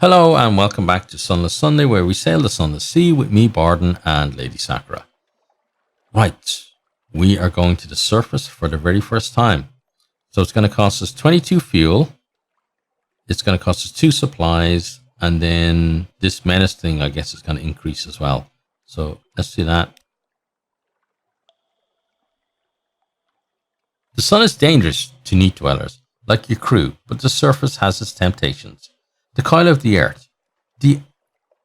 Hello and welcome back to Sunless Sunday, where we sail the Sunless Sea with me, Bardon, and Lady Sakura. Right, we are going to the surface for the very first time. So it's going to cost us 22 fuel. It's going to cost us 2 supplies, and then this menace thing, I guess, is going to increase as well. So let's do that. The sun is dangerous to neat dwellers, like your crew, but the surface has its temptations. The coil of the earth. The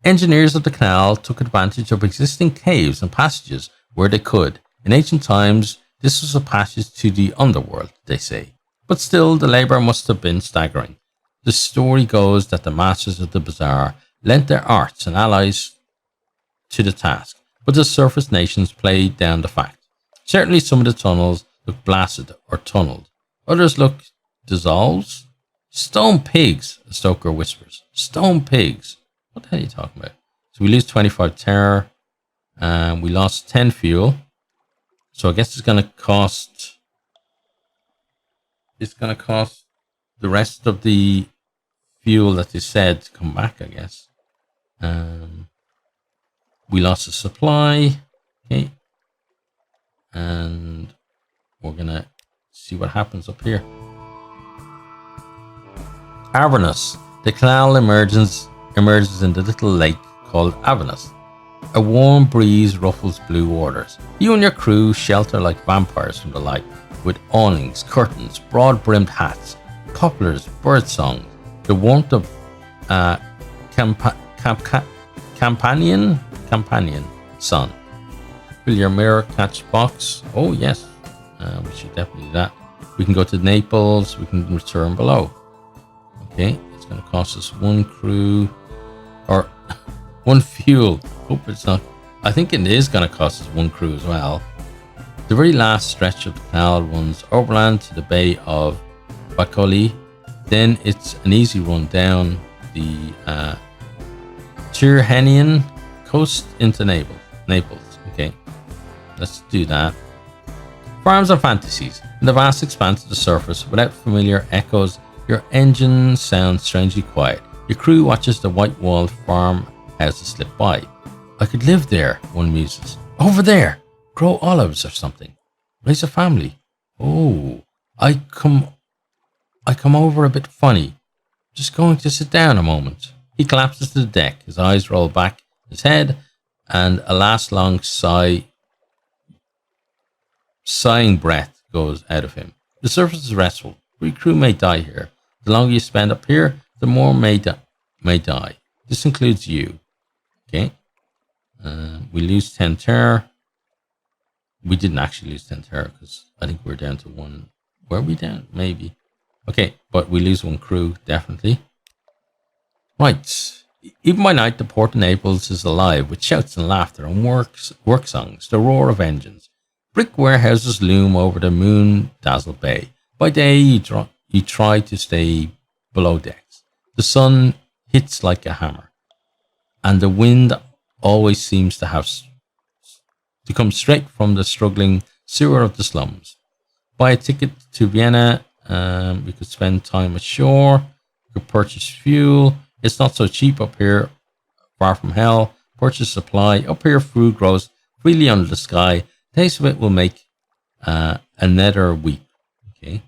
engineers of the canal took advantage of existing caves and passages where they could. In ancient times, this was a passage to the underworld, they say. But still, the labour must have been staggering. The story goes that the masters of the bazaar lent their arts and allies to the task, but the surface nations played down the fact. Certainly some of the tunnels look blasted or tunnelled. Others look dissolved. Stone pigs, a stoker whispers. Stone pigs. What the hell are you talking about? So we lose 25 terror. And we lost 10 fuel. So I guess it's going to cost... It's going to cost the rest of the fuel that they said to come back, I guess. We lost a supply. Okay. And we're going to see what happens up here. Avernus. The canal emerges in the little lake called Avernus. A warm breeze ruffles blue waters. You and your crew shelter like vampires from the light, with awnings, curtains, broad-brimmed hats, couplers, birdsong. The warmth of companion sun. Will your mirror catch box? Oh yes, we should definitely do that. We can go to Naples. We can return below. Okay, it's going to cost us 1 crew or 1 fuel. Hope it's not. I think it is going to cost us 1 crew as well. The very last stretch of the canal runs overland to the Bay of Bacoli. Then it's an easy run down the Tyrrhenian coast into Naples. Okay, let's do that. Farms and fantasies. In the vast expanse of the surface, without familiar echoes, your engine sounds strangely quiet. Your crew watches the white-walled farmhouses slip by. I could live there, one muses. Over there! Grow olives or something. Raise a family. Oh, I come over a bit funny. Just going to sit down a moment. He collapses to the deck. His eyes roll back his head, and a last long sighing breath goes out of him. The surface is restful. Your crew may die here. The longer you spend up here, the more may die. This includes you. Okay. We lose 10 terror. We didn't actually lose 10 terror because I think we're down to 1. Were we down? Maybe. Okay, but we lose 1 crew, definitely. Right. Even by night, the port of Naples is alive with shouts and laughter and work songs, the roar of engines. Brick warehouses loom over the moon-dazzled bay. By day, you try to stay below decks. The sun hits like a hammer, and the wind always seems to come straight from the struggling sewer of the slums. Buy a ticket to Vienna. You could spend time ashore. You could purchase fuel. It's not so cheap up here, far from hell. Purchase supply. Up here, food grows freely under the sky. Taste of it will make another weep. Okay.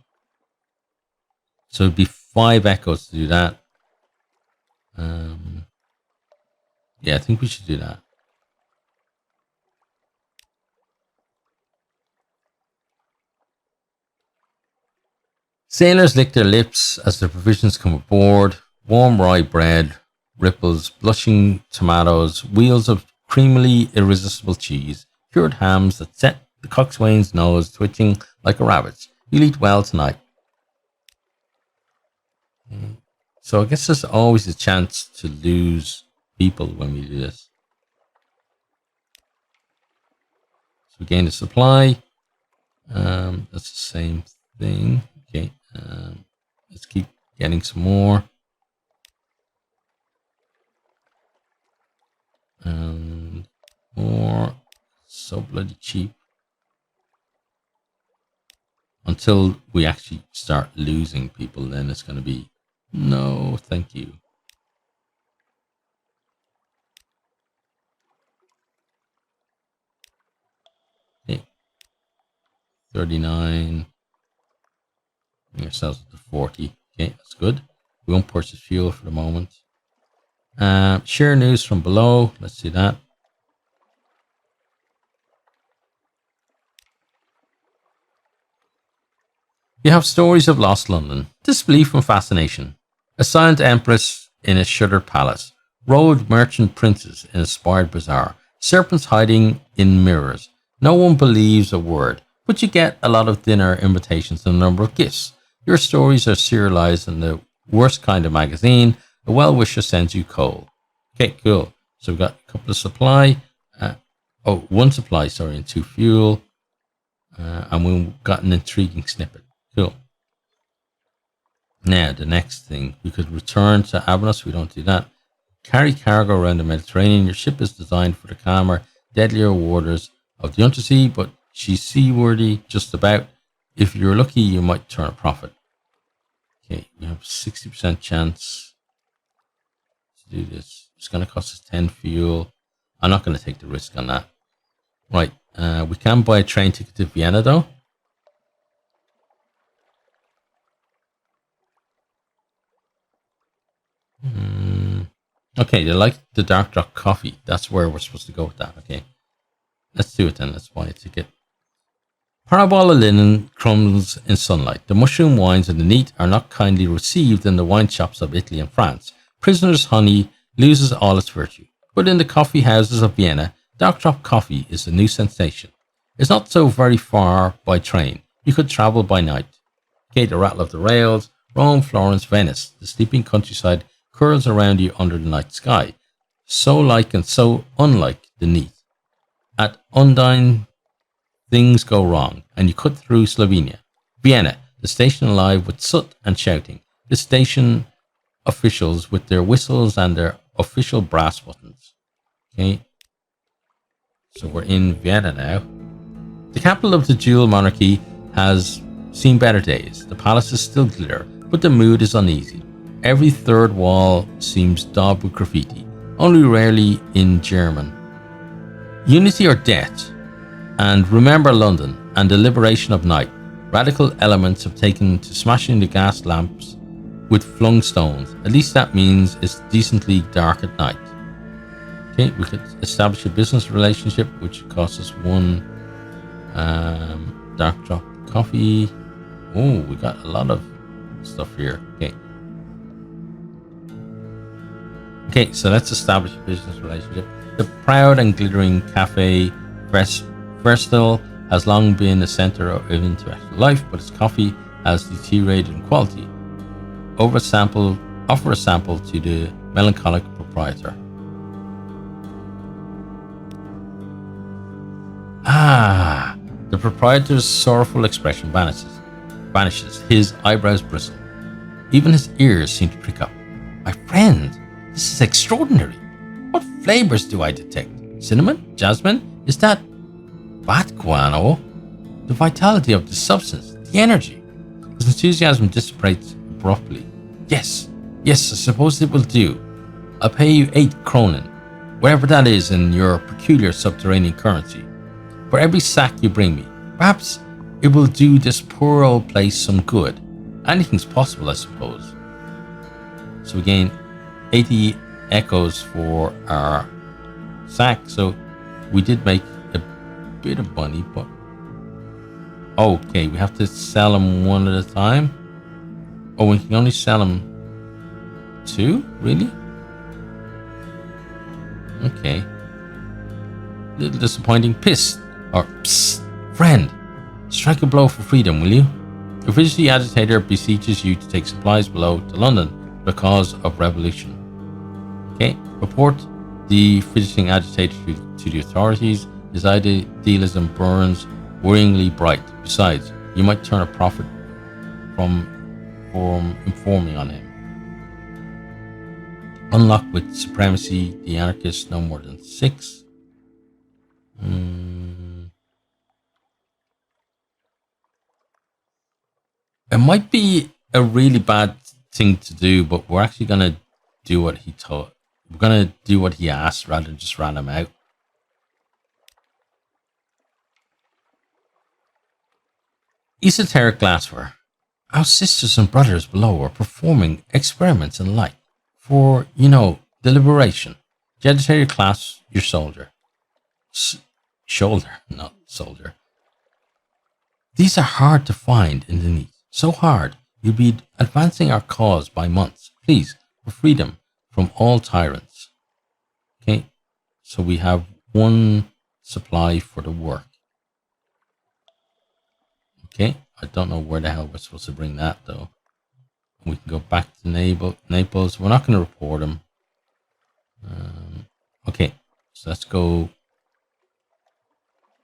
So it'd be 5 echoes to do that. Yeah, I think we should do that. Sailors lick their lips as the provisions come aboard. Warm rye bread, ripples, blushing tomatoes, wheels of creamily irresistible cheese, cured hams that set the coxswain's nose twitching like a rabbit's. You'll eat well tonight. So I guess there's always a chance to lose people when we do this. So we gain the supply. That's the same thing. Okay. Let's keep getting some more. And more. So bloody cheap. Until we actually start losing people, then it's going to be no, thank you. 39. Bring ourselves up to 40. Okay, that's good. We won't purchase fuel for the moment. Share news from below. Let's see that. You have stories of lost London, disbelief and fascination. A silent empress in a shuttered palace. Robed merchant princes in a spired bazaar. Serpents hiding in mirrors. No one believes a word, but you get a lot of dinner invitations and a number of gifts. Your stories are serialized in the worst kind of magazine. A well-wisher sends you coal. Okay, cool. So we've got a couple of supply. One supply, sorry, and 2 fuel. And we've got an intriguing snippet. Cool. Now, the next thing. We could return to Avanos. We don't do that. Carry cargo around the Mediterranean. Your ship is designed for the calmer, deadlier waters of the Untersea, but she's seaworthy just about. If you're lucky, you might turn a profit. Okay, we have 60% chance to do this. It's going to cost us 10 fuel. I'm not going to take the risk on that. Right, we can buy a train ticket to Vienna, though. Okay, they like the dark drop coffee. That's where we're supposed to go with that. Okay, let's do it then. Let's buy a ticket. Parabola linen crumbles in sunlight. The mushroom wines and the neat are not kindly received in the wine shops of Italy and France. Prisoner's honey loses all its virtue. But in the coffee houses of Vienna, dark drop coffee is a new sensation. It's not so very far by train. You could travel by night. Okay, the rattle of the rails. Rome, Florence, Venice. The sleeping countryside curls around you under the night sky. So like and so unlike the neat. At Undine, things go wrong, and you cut through Slovenia. Vienna, the station alive with soot and shouting. The station officials with their whistles and their official brass buttons. Okay, so we're in Vienna now. The capital of the dual monarchy has seen better days. The palaces still glitter, but the mood is uneasy. Every third wall seems daubed with graffiti, only rarely in German. Unity or death, and remember London and the liberation of night. Radical elements have taken to smashing the gas lamps with flung stones. At least that means it's decently dark at night. Okay, we could establish a business relationship, which costs us 1 dark drop coffee. Oh, we got a lot of stuff here. Okay, so let's establish a business relationship. The proud and glittering Cafe Verstil has long been a center of intellectual life, but its coffee has deteriorated in quality. Offer a sample to the melancholic proprietor. The proprietor's sorrowful expression vanishes. His eyebrows bristle. Even his ears seem to prick up. My friend, this is extraordinary. What flavors do I detect? Cinnamon? Jasmine? Is that bat guano? The vitality of the substance, the energy. His enthusiasm dissipates abruptly. Yes, I suppose it will do. I'll pay you 8 kronen, whatever that is in your peculiar subterranean currency, for every sack you bring me. Perhaps it will do this poor old place some good. Anything's possible, I suppose. So we gain 80 echoes for our sack. So we did make a bit of money, but okay, we have to sell them one at a time. Oh, we can only sell them 2? Really? Okay. Little disappointing. Psst, friend. Strike a blow for freedom, will you? Your fidgety agitator beseeches you to take supplies below to London for the cause of revolution. Okay, report the fidgeting agitator to the authorities. His idealism burns worryingly bright. Besides, you might turn a profit from informing on him. Unlock with supremacy, the anarchist no more than 6. It might be a really bad thing to do, but we're actually going to do what he told. We're going to do what he asked rather than just ran him out. Esoteric glassware. Our sisters and brothers below are performing experiments in light for, deliberation. Vegetarian class your soldier. Shoulder, not soldier. These are hard to find in the need. So hard, you'll be advancing our cause by months. Please, for freedom from all tyrants. Okay, so we have one supply for the work. Okay, I don't know where the hell we're supposed to bring that though. We can go back to Naples. We're not going to report them. Okay, so let's go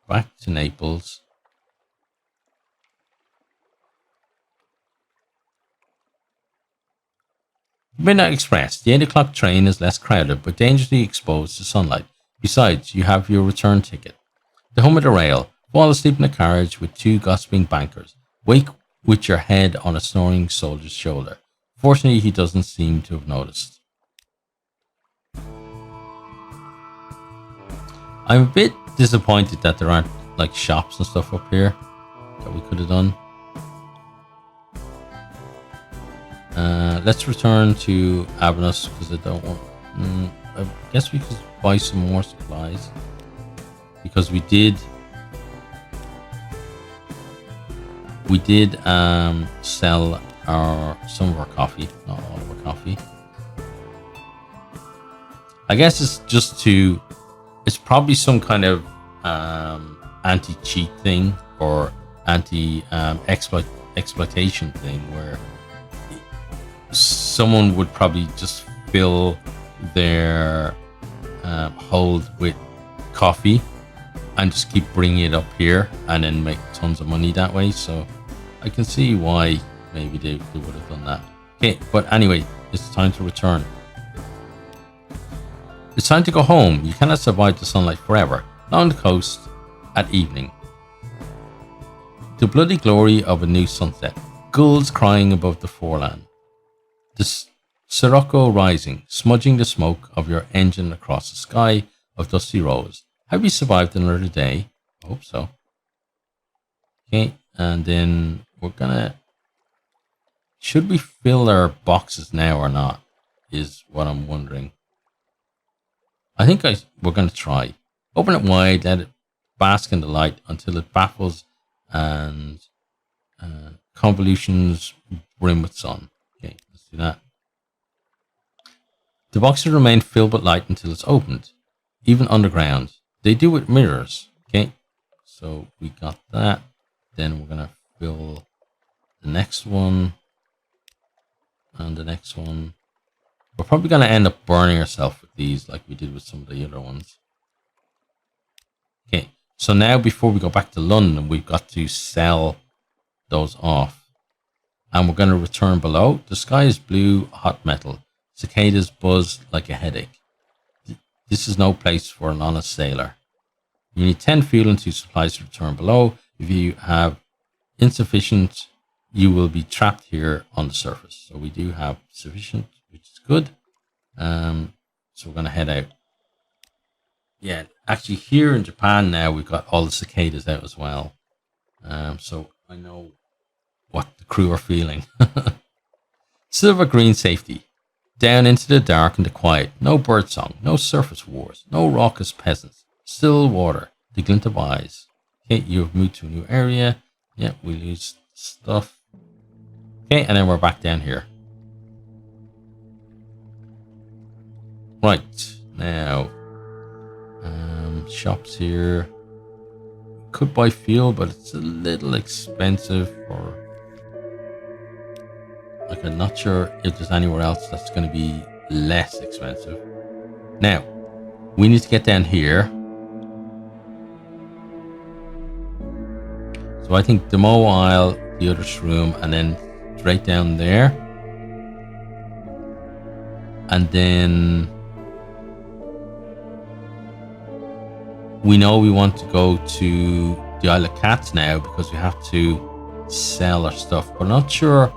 back to Naples. Midnight Express. The 8 o'clock train is less crowded but dangerously exposed to sunlight. Besides, you have your return ticket. The home of the rail. Fall asleep in a carriage with two gossiping bankers. Wake with your head on a snoring soldier's shoulder. Fortunately, he doesn't seem to have noticed. I'm a bit disappointed that there aren't like shops and stuff up here that we could have done. Let's return to Avernus because I don't want. I guess we could buy some more supplies because we did sell some of our coffee, not all of our coffee. I guess it's just to. It's probably some kind of anti-cheat thing or anti-exploitation thing where someone would probably just fill their hold with coffee and just keep bringing it up here and then make tons of money that way. So I can see why maybe they would have done that. Okay, but anyway, it's time to return. It's time to go home. You cannot survive the sunlight forever. Not on the coast at evening. The bloody glory of a new sunset. Gulls crying above the foreland. The sirocco rising, smudging the smoke of your engine across the sky of dusty roads. Have you survived another day? I hope so. Okay, and then we're gonna... Should we fill our boxes now or not? Is what I'm wondering. I think we're gonna try. Open it wide, let it bask in the light until it baffles and convolutions brim with sun. Okay, let's do that. The boxes remain filled with light until it's opened, even underground. They do with mirrors. Okay, so we got that. Then we're gonna fill the next one and the next one. We're probably gonna end up burning ourselves with these, like we did with some of the other ones. Okay, so now before we go back to London, we've got to sell those off. And we're going to return below. The sky is blue, hot metal. Cicadas buzz like a headache. This is no place for an honest sailor. You need 10 fuel and 2 supplies to return below. If you have insufficient, you will be trapped here on the surface. So we do have sufficient, which is good. So we're going to head out. Yeah, actually here in Japan now, we've got all the cicadas out as well. So I know what the crew are feeling. Silver green safety. Down into the dark and the quiet. No birdsong, no surface wars, no raucous peasants. Still water, the glint of eyes. Okay, you've moved to a new area. Yeah, we lose stuff. Okay, and then we're back down here. Right, now. Shops here. Could buy fuel, but it's a little expensive for... Like, I'm not sure if there's anywhere else that's going to be less expensive. Now, we need to get down here. So I think the Mo Isle, the other shroom, and then straight down there. And then we know we want to go to the Isle of Cats now because we have to sell our stuff. But I'm not sure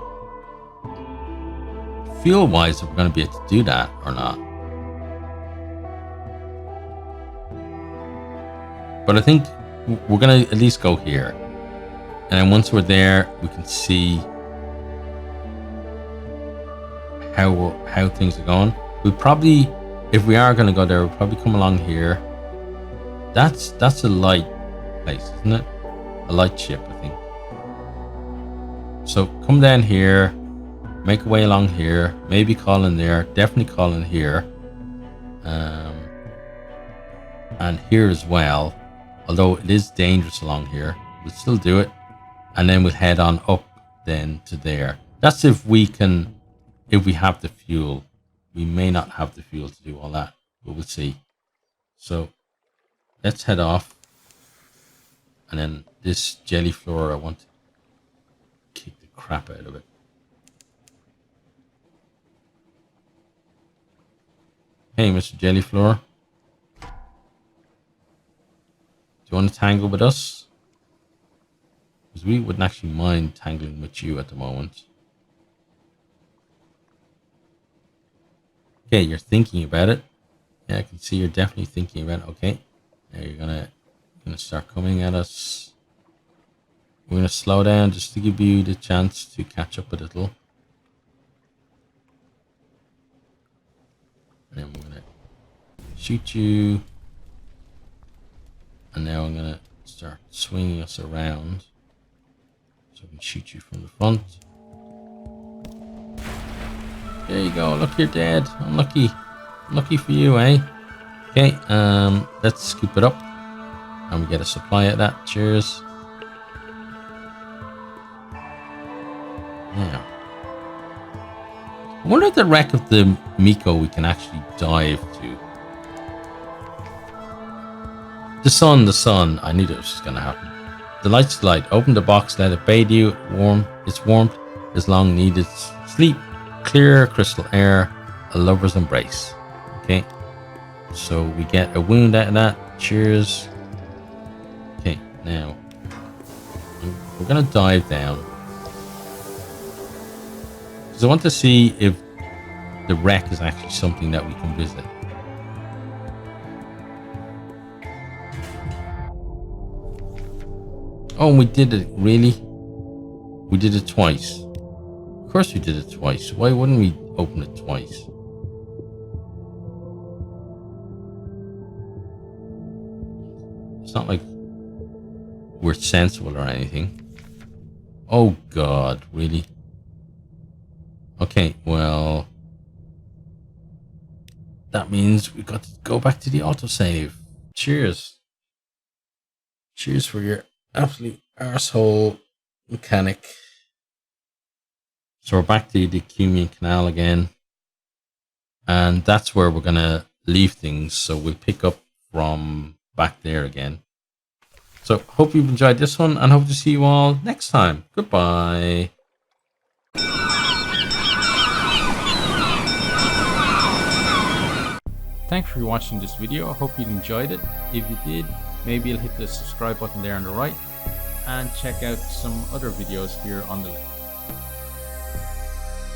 fuel-wise if we're going to be able to do that or not. But I think we're going to at least go here. And then once we're there, we can see how things are going. We probably, if we are going to go there, we'll probably come along here. That's a light place, isn't it? A light ship, I think. So come down here, make a way along here, maybe call in there, definitely call in here, and here as well. Although it is dangerous along here, we'll still do it, and then we'll head on up then to there. That's if we have the fuel. We may not have the fuel to do all that, but we'll see. So let's head off. And then this jelly floor, I want to kick the crap out of it. Hey, Mr. Jelly Floor. Do you want to tangle with us? Because we wouldn't actually mind tangling with you at the moment. Okay, you're thinking about it. Yeah, I can see you're definitely thinking about it. Okay. Now you're gonna start coming at us. We're gonna slow down just to give you the chance to catch up a little. And then we're gonna shoot you. And now I'm gonna start swinging us around so I can shoot you from the front. There you go. Look, you're dead. Unlucky. Lucky for you, eh? Okay, let's scoop it up. And we get a supply of that. Cheers. Yeah. I wonder if the wreck of the Miko we can actually dive to. The sun. I knew that was going to happen. The light's light. Open the box. Let it bathe you. Its warmth is long needed sleep. Clear crystal air. A lover's embrace. Okay. So we get a wound out of that. Cheers. Okay, now we're gonna dive down because I want to see if the wreck is actually something that we can visit. Oh, and we did it, really? We did it twice. Of course we did it twice. Why wouldn't we open it twice? It's not like we're sensible or anything. Oh God, really? Okay, well, that means we got to go back to the autosave. Cheers. Cheers for your absolute arsehole mechanic. So we're back to the Cumian Canal again. And that's where we're gonna leave things. So we'll pick up from back there again. So hope you've enjoyed this one and hope to see you all next time. Goodbye. Thanks for watching this video. I hope you enjoyed it. If you did, maybe you'll hit the subscribe button there on the right and check out some other videos here on the left.